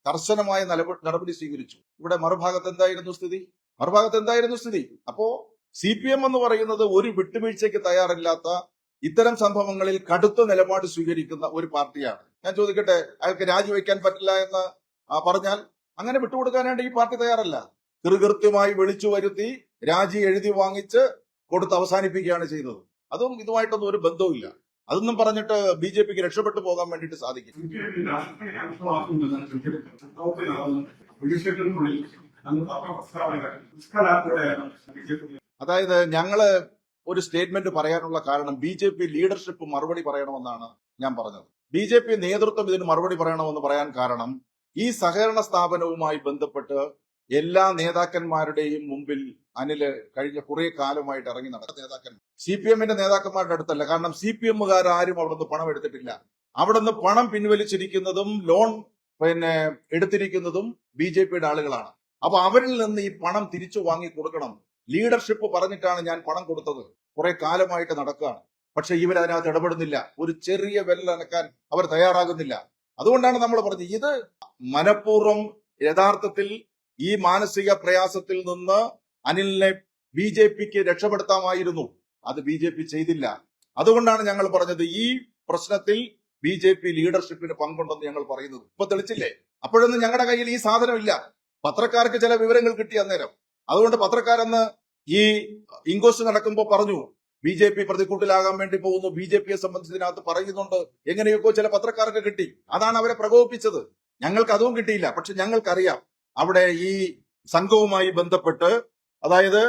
Speaker 1: കർശനമായ നടപടി സ്വീകരിച്ചു. ഇവിടെ മറുഭാഗത്ത് എന്തായിരുന്നു സ്ഥിതി? അപ്പോ CPM എന്ന് പറയുന്നത് ഒരു വിട്ടുവീഴ്ചയ്ക്ക് തയ്യാറില്ലാത്ത, ഇത്തരം സംഭവങ്ങളിൽ കടുത്ത നിലപാട് സ്വീകരിക്കുന്ന ഒരു പാർട്ടിയാണ്. ഞാൻ ചോദിക്കട്ടെ, അയാൾക്ക് രാജിവെക്കാൻ പറ്റില്ല എന്ന് പറഞ്ഞാൽ അങ്ങനെ വിട്ടുകൊടുക്കാനായിട്ട് ഈ പാർട്ടി തയ്യാറല്ല. കൃത്യമായി വിളിച്ചു വരുത്തി രാജി എഴുതി വാങ്ങിച്ച് കൊടുത്ത് അവസാനിപ്പിക്കുകയാണ് ചെയ്തത്. അതും ഇതുമായിട്ടൊന്നും ഒരു ബന്ധവുമില്ല. അതൊന്നും പറഞ്ഞിട്ട് BJPക്ക് രക്ഷപ്പെട്ടു പോകാൻ വേണ്ടിയിട്ട് സാധിക്കും. അതായത് ഞങ്ങള് ഒരു സ്റ്റേറ്റ്മെന്റ് പറയാനുള്ള കാരണം BJP ലീഡർഷിപ്പ് മറുപടി പറയണമെന്നാണ് ഞാൻ പറഞ്ഞത്. BJP നേതൃത്വം ഇതിന് മറുപടി പറയണമെന്ന് പറയാൻ കാരണം, ഈ സഹകരണ സ്ഥാപനവുമായി ബന്ധപ്പെട്ട് എല്ലാ നേതാക്കന്മാരുടെയും മുമ്പിൽ അനില് കഴിഞ്ഞ കുറെ കാലമായിട്ട് ഇറങ്ങി നടക്കുന്ന നേതാക്കന്മാർ, CPM-ന്റെ നേതാക്കന്മാരുടെ അടുത്തല്ല. കാരണം CPM-കാർ ആരും അവിടെ നിന്ന് പണം എടുത്തിട്ടില്ല. അവിടെ നിന്ന് പണം പിൻവലിച്ചിരിക്കുന്നതും ലോൺ എടുത്തിരിക്കുന്നതും BJP-യുടെ ആളുകളാണ്. അപ്പൊ അവരിൽ നിന്ന് ഈ പണം തിരിച്ചു വാങ്ങി കൊടുക്കണം. ലീഡർഷിപ്പ് പറഞ്ഞിട്ടാണ് ഞാൻ പണം കൊടുത്തത്, കുറെ കാലമായിട്ട് നടക്കുകയാണ്. പക്ഷെ ഇവരതിനകത്ത് ഇടപെടുന്നില്ല. ഒരു ചെറിയ വിരലനക്കാൻ അവർ തയ്യാറാകുന്നില്ല. അതുകൊണ്ടാണ് നമ്മൾ പറഞ്ഞത്, ഇത് മനഃപൂർവ്വം യഥാർത്ഥത്തിൽ ഈ മാനസിക പ്രയാസത്തിൽ നിന്ന് അനിലിനെ BJPക്ക് രക്ഷപ്പെടുത്താമായിരുന്നു. അത് BJP ചെയ്തില്ല. അതുകൊണ്ടാണ് ഞങ്ങൾ പറഞ്ഞത്, ഈ പ്രശ്നത്തിൽ BJP ലീഡർഷിപ്പിന് പങ്കുണ്ടെന്ന് ഞങ്ങൾ പറയുന്നത്. ഇപ്പൊ തെളിച്ചില്ലേ? അപ്പോഴൊന്നും ഞങ്ങളുടെ കയ്യിൽ ഈ സാധനമില്ല. പത്രക്കാർക്ക് ചില വിവരങ്ങൾ കിട്ടി അന്നേരം. അതുകൊണ്ട് പത്രക്കാരെന്ന് ഈ ഇൻക്വസ്റ്റ് നടക്കുമ്പോൾ പറഞ്ഞു BJP പ്രതിക്കൂട്ടിലാകാൻ വേണ്ടി പോകുന്നു, BJPയെ സംബന്ധിച്ചതിനകത്ത് പറയുന്നുണ്ട്, എങ്ങനെയൊക്കെ ചില പത്രക്കാർക്ക് കിട്ടി. അതാണ് അവരെ പ്രകോപിപ്പിച്ചത്. ഞങ്ങൾക്ക് അതും കിട്ടിയില്ല. പക്ഷെ ഞങ്ങൾക്കറിയാം അവിടെ ഈ സംഘവുമായി ബന്ധപ്പെട്ട്, അതായത്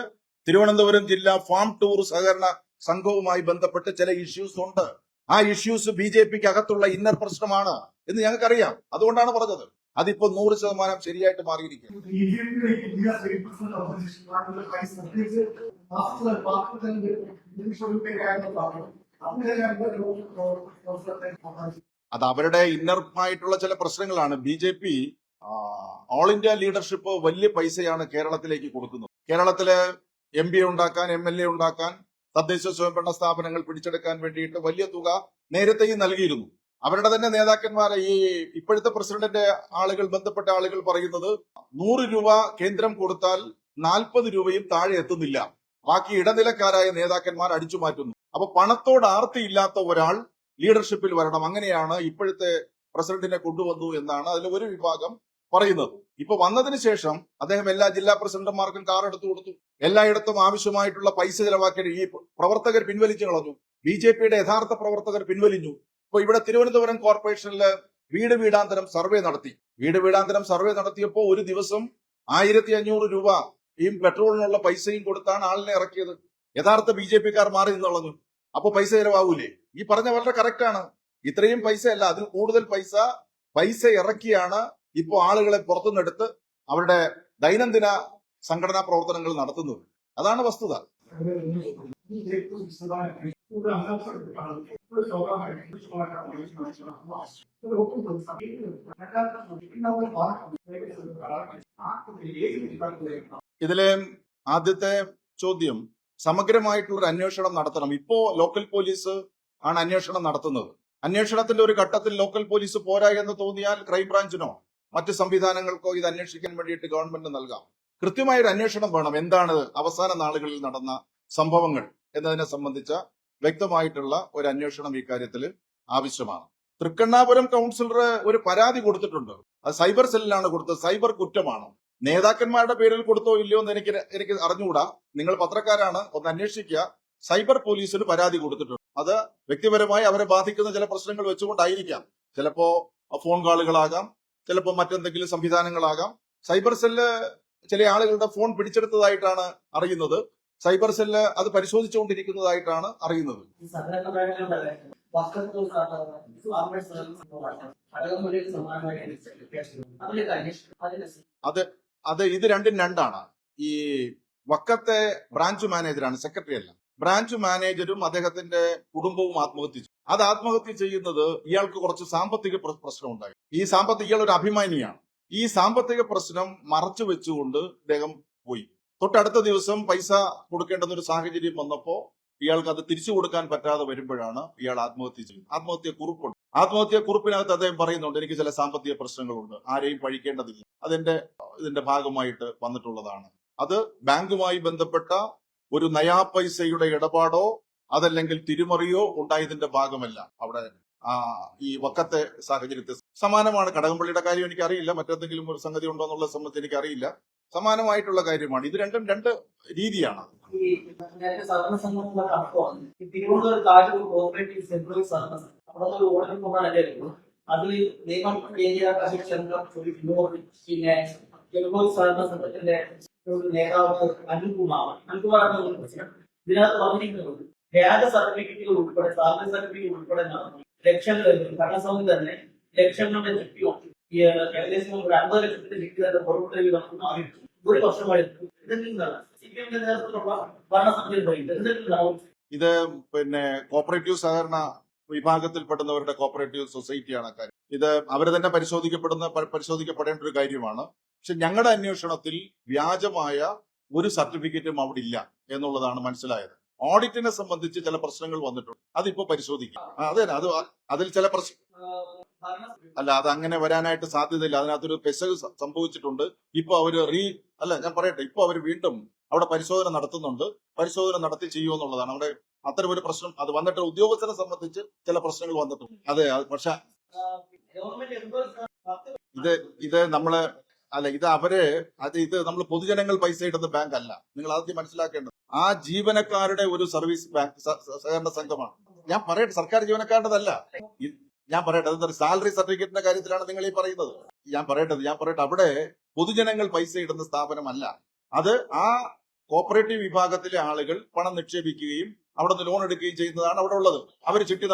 Speaker 1: തിരുവനന്തപുരം ജില്ലാ ഫാം ടൂർ സഹകരണ സംഘവുമായി ബന്ധപ്പെട്ട് ചില ഇഷ്യൂസ് ഉണ്ട്. ആ ഇഷ്യൂസ് BJPക്ക് അകത്തുള്ള ഇന്നർ പ്രശ്നമാണ് എന്ന് ഞങ്ങൾക്കറിയാം. അതുകൊണ്ടാണ് പറഞ്ഞത്. അതിപ്പോ 100% ശരിയായിട്ട് മാറിയിരിക്കും. അത് അവരുടെ ഇന്നർമായിട്ടുള്ള ചില പ്രശ്നങ്ങളാണ്. BJP ഓൾ ഇന്ത്യ ലീഡർഷിപ്പ് വലിയ പൈസയാണ് കേരളത്തിലേക്ക് കൊടുക്കുന്നത്. കേരളത്തില് MP ഉണ്ടാക്കാൻ, MLA ഉണ്ടാക്കാൻ, തദ്ദേശ സ്വയംഭരണ സ്ഥാപനങ്ങൾ പിടിച്ചെടുക്കാൻ വേണ്ടിയിട്ട് വലിയ തുക നേരത്തെയും നൽകിയിരുന്നു. അവരുടെ തന്നെ നേതാക്കന്മാരെ, ഈ ഇപ്പോഴത്തെ പ്രസിഡന്റിന്റെ ആളുകൾ, ബന്ധപ്പെട്ട ആളുകൾ പറയുന്നത് 100 രൂപ കേന്ദ്രം കൊടുത്താൽ 40 രൂപയും താഴെ എത്തുന്നില്ല. ബാക്കി ഇടനിലക്കാരായ നേതാക്കന്മാർ അടിച്ചു മാറ്റുന്നു. അപ്പൊ പണത്തോട് ആർത്തിയില്ലാത്ത ഒരാൾ ലീഡർഷിപ്പിൽ വരണം, അങ്ങനെയാണ് ഇപ്പോഴത്തെ പ്രസിഡന്റിനെ കൊണ്ടുവന്നു എന്നാണ് അതിൽ ഒരു വിഭാഗം പറയുന്നത്. ഇപ്പൊ വന്നതിന് ശേഷം അദ്ദേഹം എല്ലാ ജില്ലാ പ്രസിഡന്റുമാർക്കും കാർ എടുത്തു കൊടുത്തു. എല്ലായിടത്തും ആവശ്യമായിട്ടുള്ള പൈസ ചെലവാക്കി ഈ പ്രവർത്തകർ പിൻവലിച്ചു കളഞ്ഞു. BJPയുടെ യഥാർത്ഥ പ്രവർത്തകർ പിൻവലിഞ്ഞു. ഇപ്പൊ ഇവിടെ തിരുവനന്തപുരം കോർപ്പറേഷനില് വീട് വീടാന്തരം സർവേ നടത്തി. വീട് വീടാന്തരം സർവേ നടത്തിയപ്പോ ഒരു ദിവസം 1500 രൂപ ഈ പെട്രോളിനുള്ള പൈസയും കൊടുത്താണ് ആളിനെ ഇറക്കിയത്. യഥാർത്ഥ BJPക്കാർ മാറി നിന്നുള്ളു. അപ്പൊ പൈസ ചെലവാകൂലേ? ഈ പറഞ്ഞ വളരെ കറക്റ്റ് ആണ്. ഇത്രയും പൈസ അല്ല, അതിൽ കൂടുതൽ പൈസ ഇറക്കിയാണ് ഇപ്പോൾ ആളുകളെ പുറത്തുനിന്നെടുത്ത് അവരുടെ ദൈനംദിന സംഘടനാ പ്രവർത്തനങ്ങൾ നടത്തുന്നത്. അതാണ് വസ്തുത. ഇതിലെ ആദ്യത്തെ ചോദ്യം, സമഗ്രമായിട്ടുള്ള ഒരു അന്വേഷണം നടത്തണം. ഇപ്പോ ലോക്കൽ പോലീസ് ആണ് അന്വേഷണം നടത്തുന്നത്. അന്വേഷണത്തിന്റെ ഒരു ഘട്ടത്തിൽ ലോക്കൽ പോലീസ് പോരാ എന്ന് തോന്നിയാൽ ക്രൈംബ്രാഞ്ചിനോ മറ്റ് സംവിധാനങ്ങൾക്കോ ഇത് അന്വേഷിക്കാൻ വേണ്ടിയിട്ട് ഗവൺമെന്റ് നൽകാം. കൃത്യമായ ഒരു അന്വേഷണം വേണം. എന്താണ് അവസാന നാളുകളിൽ നടന്ന സംഭവങ്ങൾ എന്നതിനെ സംബന്ധിച്ച വ്യക്തമായിട്ടുള്ള ഒരു അന്വേഷണം ഇക്കാര്യത്തിൽ ആവശ്യമാണ്. തൃക്കണ്ണാപുരം കൗൺസിലർ ഒരു പരാതി കൊടുത്തിട്ടുണ്ട്. അത് സൈബർ സെല്ലിലാണ് കൊടുത്തത്. സൈബർ കുറ്റമാണ്. നേതാക്കന്മാരുടെ പേരിൽ കൊടുത്തോ ഇല്ലയോ എന്ന് എനിക്ക് അറിഞ്ഞുകൂടാ. നിങ്ങൾ പത്രക്കാരാണ്, ഒന്ന് അന്വേഷിക്കുക. സൈബർ പോലീസിന് പരാതി കൊടുത്തിട്ടുണ്ട്. അത് വ്യക്തിപരമായി അവരെ ബാധിക്കുന്ന ചില പ്രശ്നങ്ങൾ വെച്ചുകൊണ്ടായിരിക്കാം. ചിലപ്പോ ഫോൺ കോളുകളാകാം, ചിലപ്പോ മറ്റെന്തെങ്കിലും സംവിധാനങ്ങളാകാം. സൈബർ സെല്ല് ചില ആളുകളുടെ ഫോൺ പിടിച്ചെടുത്തതായിട്ടാണ് അറിയുന്നത്. സൈബർ സെല്ല് അത് പരിശോധിച്ചുകൊണ്ടിരിക്കുന്നതായിട്ടാണ് അറിയുന്നത്. ഇത് രണ്ടും രണ്ടാണ്. ഈ വക്കത്തെ ബ്രാഞ്ച് മാനേജറാണ്, സെക്രട്ടറി അല്ല. ബ്രാഞ്ച് മാനേജരും അദ്ദേഹത്തിന്റെ കുടുംബവും ആത്മഹത്യ ചെയ്തു. അത് ആത്മഹത്യ ചെയ്യുന്നത് ഇയാൾക്ക് കുറച്ച് സാമ്പത്തിക പ്രശ്നം ഉണ്ടായി. ഇയാൾ ഒരു അഭിമാനിയാണ്. ഈ സാമ്പത്തിക പ്രശ്നം മറച്ചു വെച്ചുകൊണ്ട് ഇദ്ദേഹം പോയി. തൊട്ടടുത്ത ദിവസം പൈസ കൊടുക്കേണ്ടുന്ന ഒരു സാഹചര്യം വന്നപ്പോ ഇയാൾക്ക് അത് തിരിച്ചു കൊടുക്കാൻ പറ്റാതെ വരുമ്പോഴാണ് ഇയാൾ ആത്മഹത്യ ചെയ്യുന്നത്. ആത്മഹത്യ കുറിപ്പിനകത്ത് അദ്ദേഹം പറയുന്നുണ്ട്, എനിക്ക് ചില സാമ്പത്തിക പ്രശ്നങ്ങളുണ്ട്, ആരെയും പഴിക്കേണ്ടതില്ല, ഇതിന്റെ ഭാഗമായിട്ട് വന്നിട്ടുള്ളതാണ്. അത് ബാങ്കുമായി ബന്ധപ്പെട്ട ഒരു നയാ പൈസയുടെ ഇടപാടോ അതല്ലെങ്കിൽ തിരിമറിയോ ഉണ്ടായതിന്റെ ഭാഗമല്ല. അവിടെ ഈ വക്കത്തെ സാഹചര്യത്തിൽ സമാനമാണ്. കടകംപള്ളിയുടെ കാര്യം എനിക്കറിയില്ല, മറ്റെന്തെങ്കിലും ഒരു സംഗതി ഉണ്ടോ എന്നുള്ളത് സംബന്ധിച്ച് എനിക്കറിയില്ല. സമാനമായിട്ടുള്ള കാര്യമാണ്. ഇത് രണ്ടും രണ്ട് രീതിയാണ്.
Speaker 2: അതിൽ നിയമം പിന്നെ നേതാവ് അനിൽകുമാറാണ് ഇതിനകത്ത് പറഞ്ഞിരിക്കുന്നത്. വ്യാജ സർട്ടിഫിക്കറ്റുകൾ ഉൾപ്പെടെ സാലറി സർട്ടിഫിക്കറ്റ് ഉൾപ്പെടെ ലക്ഷങ്ങൾ ഭരണസമിതി തന്നെ ലക്ഷങ്ങളുടെ ചിട്ടിയും ഏകദേശം ഒരു 50 ലക്ഷത്തിന്റെ ചിട്ടി തന്നെ പുറപ്പെടുകയും നടത്തുന്ന ഒരു വർഷമായിരുന്നു. ഇതെന്താണ് സിപിഎമ്മിന്റെ നേതൃത്വത്തിലുള്ള ഭരണസമിതി
Speaker 1: ഇത് പിന്നെ കോപ്പറേറ്റീവ് സഹകരണ വിഭാഗത്തിൽപ്പെടുന്നവരുടെ കോപ്പറേറ്റീവ് സൊസൈറ്റിയാണ് കാര്യം. ഇത് അവർ തന്നെ പരിശോധിക്കപ്പെടേണ്ട ഒരു കാര്യമാണ്. പക്ഷെ ഞങ്ങളുടെ അന്വേഷണത്തിൽ വ്യാജമായ ഒരു സർട്ടിഫിക്കറ്റും അവിടെ ഇല്ല എന്നുള്ളതാണ് മനസ്സിലായത്. ഓഡിറ്റിനെ സംബന്ധിച്ച് ചില പ്രശ്നങ്ങൾ വന്നിട്ടുണ്ട്, അതിപ്പോ പരിശോധിക്കും. അതിൽ ചില പ്രശ്നം അത് അങ്ങനെ വരാനായിട്ട് സാധ്യതയില്ല. അതിനകത്തൊരു പെശക് സംഭവിച്ചിട്ടുണ്ട്. ഇപ്പൊ ഇപ്പൊ അവർ വീണ്ടും അവിടെ പരിശോധന നടത്തുന്നുണ്ട്. പരിശോധന നടത്തി ചെയ്യുമെന്നുള്ളതാണ്. അവിടെ അത്തരം ഒരു പ്രശ്നം അത് വന്നിട്ട് ഉദ്യോഗസ്ഥരെ സംബന്ധിച്ച് ചില പ്രശ്നങ്ങൾ വന്നിട്ടുണ്ട്. പക്ഷെ ഇത് നമ്മൾ പൊതുജനങ്ങൾ പൈസ ഇടുന്ന ബാങ്ക് അല്ല. നിങ്ങൾ ആദ്യം മനസ്സിലാക്കേണ്ടത് ആ ജീവനക്കാരുടെ ഒരു സർവീസ് ബാങ്ക് സഹകരണ സംഘമാണ്. ഞാൻ പറയട്ടെ, സർക്കാർ ജീവനക്കാരുടേതല്ല. ഞാൻ പറയട്ടെ, അതൊരു സാലറി സർട്ടിഫിക്കറ്റിന്റെ കാര്യത്തിലാണ് നിങ്ങൾ ഈ പറയുന്നത്. ഞാൻ പറയട്ടെ അവിടെ പൊതുജനങ്ങൾ പൈസ ഇടുന്ന സ്ഥാപനമല്ല അത്. ആ കോപ്പറേറ്റീവ് വിഭാഗത്തിലെ ആളുകൾ പണം നിക്ഷേപിക്കുകയും അവിടെ നിന്ന് ലോൺ എടുക്കുകയും ചെയ്യുന്നതാണ് അവിടെ ഉള്ളത്. അവര് ചിട്ടി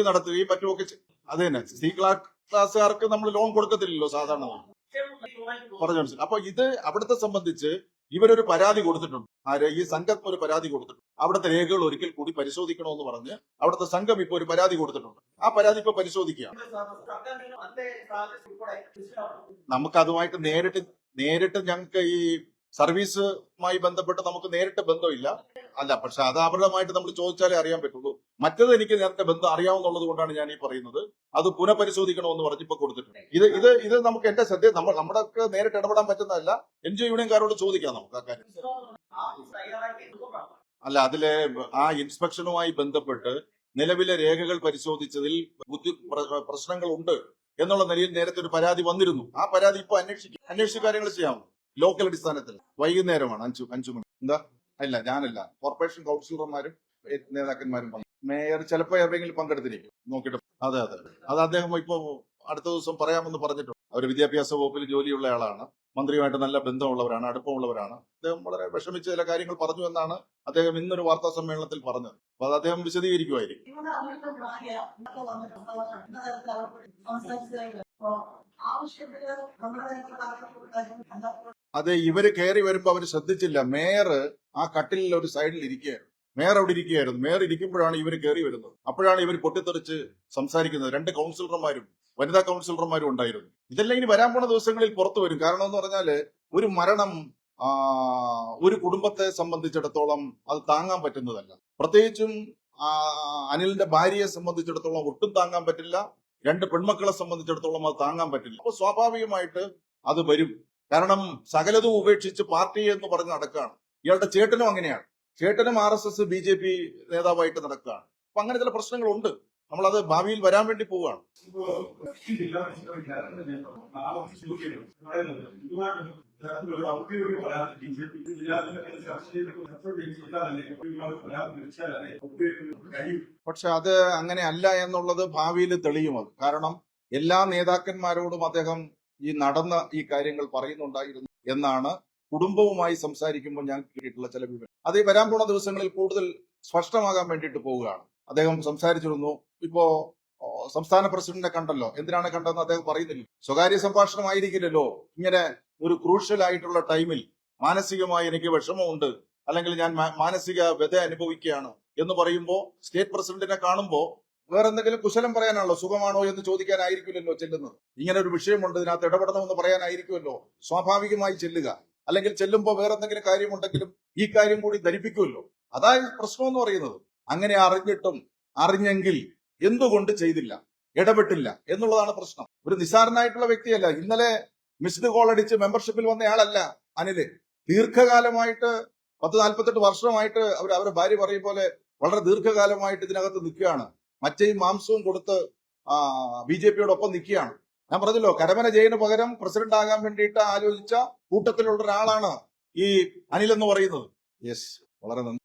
Speaker 1: നടത്തുകയും മറ്റുമൊക്കെ. അത് തന്നെ സി ക്ലാസ്സുകാർക്ക് നമ്മൾ ലോൺ കൊടുക്കത്തില്ലല്ലോ സാധാരണ. പറഞ്ഞു മനസ്സിലായി. അപ്പൊ ഇത് അവിടുത്തെ സംബന്ധിച്ച് ഇവരൊരു പരാതി കൊടുത്തിട്ടുണ്ട്. ഈ സംഘം ഒരു പരാതി കൊടുത്തിട്ടുണ്ട്. അവിടുത്തെ രേഖകൾ ഒരിക്കൽ കൂടി പരിശോധിക്കണമെന്ന് പറഞ്ഞ് അവിടുത്തെ സംഘം ഇപ്പൊ ഒരു പരാതി കൊടുത്തിട്ടുണ്ട്. ആ പരാതി ഇപ്പൊ പരിശോധിക്കുക. നമുക്ക് അതുമായിട്ട് നേരിട്ട് ഞങ്ങൾക്ക് ഈ സർവീസുമായി ബന്ധപ്പെട്ട് നമുക്ക് നേരിട്ട് ബന്ധമില്ല. പക്ഷെ അത് അവരുമായിട്ട് നമ്മൾ ചോദിച്ചാലേ അറിയാൻ പറ്റുള്ളൂ. മറ്റത് എനിക്ക് നേരത്തെ ബന്ധം അറിയാവുന്നുള്ളത് കൊണ്ടാണ് ഞാൻ ഈ പറയുന്നത്. അത് പുനഃപരിശോധിക്കണമെന്ന് പറഞ്ഞിപ്പോ കൊടുത്തിട്ടുണ്ട്. ഇത് നമുക്ക് എന്റെ ശ്രദ്ധ നമ്മുടെ നേരിട്ട് ഇടപെടാൻ പറ്റുന്നതല്ല. NGO യൂണിയൻകാരോട് ചോദിക്കാം നമുക്ക് ആ കാര്യം. അതിലെ ആ ഇൻസ്പെക്ഷനുമായി ബന്ധപ്പെട്ട് നിലവിലെ രേഖകൾ പരിശോധിച്ചതിൽ പ്രശ്നങ്ങൾ ഉണ്ട് എന്നുള്ള നിലയിൽ നേരത്തെ ഒരു പരാതി വന്നിരുന്നു. ആ പരാതി ഇപ്പൊ അന്വേഷിച്ച് കാര്യങ്ങൾ ചെയ്യാം ലോക്കൽ അടിസ്ഥാനത്തിൽ. വൈകുന്നേരമാണ് 5 മണി. ഞാനല്ല, കോർപ്പറേഷൻ കൗൺസിലർമാരും നേതാക്കന്മാരും മേയർ ചിലപ്പോ എവിടെയെങ്കിലും പങ്കെടുത്തിരിക്കും. നോക്കിയിട്ട് അത് അദ്ദേഹം ഇപ്പൊ അടുത്ത ദിവസം പറയാമെന്ന് പറഞ്ഞിട്ടുണ്ട്. അവർ വിദ്യാഭ്യാസ വകുപ്പിൽ ജോലിയുള്ള ആളാണ്. മന്ത്രിയുമായിട്ട് നല്ല ബന്ധമുള്ളവരാണ്, അടുപ്പമുള്ളവരാണ്. അദ്ദേഹം വളരെ വിഷമിച്ച് ചില കാര്യങ്ങൾ പറഞ്ഞു എന്നാണ് അദ്ദേഹം ഇന്നൊരു വാർത്താ സമ്മേളനത്തിൽ പറഞ്ഞത്. അപ്പൊ അത് അദ്ദേഹം വിശദീകരിക്കുമായിരിക്കും. അത് ഇവര് കയറി വരുമ്പോ അവര് ശ്രദ്ധിച്ചില്ല. മേയർ ആ കട്ടിലിൽ ഒരു സൈഡിൽ ഇരിക്കുകയായിരുന്നു. മേയർ അവിടെ ഇരിക്കുകയായിരുന്നു. മേയർ ഇരിക്കുമ്പോഴാണ് ഇവർ കയറി വരുന്നത്. അപ്പോഴാണ് ഇവർ പൊട്ടിത്തെറിച്ച് സംസാരിക്കുന്നത്. 2 കൗൺസിലർമാരും വനിതാ കൗൺസിലർമാരും ഉണ്ടായിരുന്നു. ഇതെല്ലാം ഇനി വരാൻ പോണ ദിവസങ്ങളിൽ പുറത്തു വരും. കാരണം എന്ന് പറഞ്ഞാല് ഒരു മരണം ഒരു കുടുംബത്തെ സംബന്ധിച്ചിടത്തോളം അത് താങ്ങാൻ പറ്റുന്നതല്ല. പ്രത്യേകിച്ചും അനിലിന്റെ ഭാര്യയെ സംബന്ധിച്ചിടത്തോളം ഒട്ടും താങ്ങാൻ പറ്റില്ല. 2 പെൺമക്കളെ സംബന്ധിച്ചിടത്തോളം അത് താങ്ങാൻ പറ്റില്ല. അപ്പോൾ സ്വാഭാവികമായിട്ട് അത് വരും. കാരണം സകലതും ഉപേക്ഷിച്ച് പാർട്ടി എന്ന് പറഞ്ഞ് നടക്കുകയാണ്. ഇയാളുടെ ചേട്ടനും അങ്ങനെയാണ്. ചേട്ടനും RSS BJP നേതാവായിട്ട് നടക്കുകയാണ്. അപ്പൊ അങ്ങനെ ചില പ്രശ്നങ്ങളുണ്ട്. നമ്മളത് ഭാവിയിൽ വരാൻ വേണ്ടി പോവുകയാണ്. പക്ഷെ അത് അങ്ങനെ അല്ല എന്നുള്ളത് ഭാവിയിൽ തെളിയും. അത് കാരണം എല്ലാ നേതാക്കന്മാരോടും അദ്ദേഹം ഈ നടന്ന ഈ കാര്യങ്ങൾ പറയുന്നുണ്ടായിരുന്നു എന്നാണ് കുടുംബവുമായി സംസാരിക്കുമ്പോൾ ഞാൻ കേട്ടിട്ടുള്ള ചില വിവരം. അത് ഈ വരാൻ പോണ ദിവസങ്ങളിൽ കൂടുതൽ സ്പഷ്ടമാകാൻ വേണ്ടിയിട്ട് പോവുകയാണ്. അദ്ദേഹം സംസാരിച്ചിരുന്നു. ഇപ്പോ സംസ്ഥാന പ്രസിഡന്റിനെ കണ്ടല്ലോ. എന്തിനാണ് കണ്ടതെന്ന് അദ്ദേഹം പറയുന്നില്ല. സ്വകാര്യ സംഭാഷണമായിരിക്കില്ലല്ലോ. ഇങ്ങനെ ഒരു ക്രൂഷ്യൽ ആയിട്ടുള്ള ടൈമിൽ മാനസികമായി എനിക്ക് വിഷമമുണ്ട്, അല്ലെങ്കിൽ ഞാൻ മാനസിക വ്യത അനുഭവിക്കുകയാണ് എന്ന് പറയുമ്പോൾ സ്റ്റേറ്റ് പ്രസിഡന്റിനെ കാണുമ്പോൾ വേറെ എന്തെങ്കിലും കുശലം പറയാനാണല്ലോ, സുഖമാണോ എന്ന് ചോദിക്കാനായിരിക്കില്ലല്ലോ ചെല്ലുന്നത്. ഇങ്ങനെ ഒരു വിഷയമുണ്ട്, ഇതിനകത്ത് ഇടപെടണമെന്ന് പറയാനായിരിക്കുമല്ലോ സ്വാഭാവികമായി ചെല്ലുക. അല്ലെങ്കിൽ ചെല്ലുമ്പോൾ വേറെ എന്തെങ്കിലും കാര്യമുണ്ടെങ്കിലും ഈ കാര്യം കൂടി ധരിപ്പിക്കുമല്ലോ. അതായത് പ്രശ്നം എന്ന് പറയുന്നത്. അങ്ങനെ അറിഞ്ഞിട്ടും അറിഞ്ഞെങ്കിൽ എന്തുകൊണ്ട് ചെയ്തില്ല, ഇടപെട്ടില്ല എന്നുള്ളതാണ് പ്രശ്നം. ഒരു നിസ്സാരനായിട്ടുള്ള വ്യക്തിയല്ല. ഇന്നലെ മിസ്ഡ് കോൾ അടിച്ച് മെമ്പർഷിപ്പിൽ വന്നയാളല്ല അനില്. ദീർഘകാലമായിട്ട് 10-48 വർഷമായിട്ട് അവരുടെ ഭാര്യ പറയും പോലെ വളരെ ദീർഘകാലമായിട്ട് ഇതിനകത്ത് നിൽക്കുകയാണ്. മറ്റേയും മാംസവും കൊടുത്ത് BJPയോടൊപ്പം നിൽക്കുകയാണ്. ഞാൻ പറഞ്ഞല്ലോ, കരമന ജയന് പകരം പ്രസിഡന്റ് ആകാൻ വേണ്ടിയിട്ട് ആലോചിച്ച കൂട്ടത്തിലുള്ള ഒരാളാണ് ഈ അനിൽ എന്ന് പറയുന്നത്. യെസ്, വളരെ നന്ദി.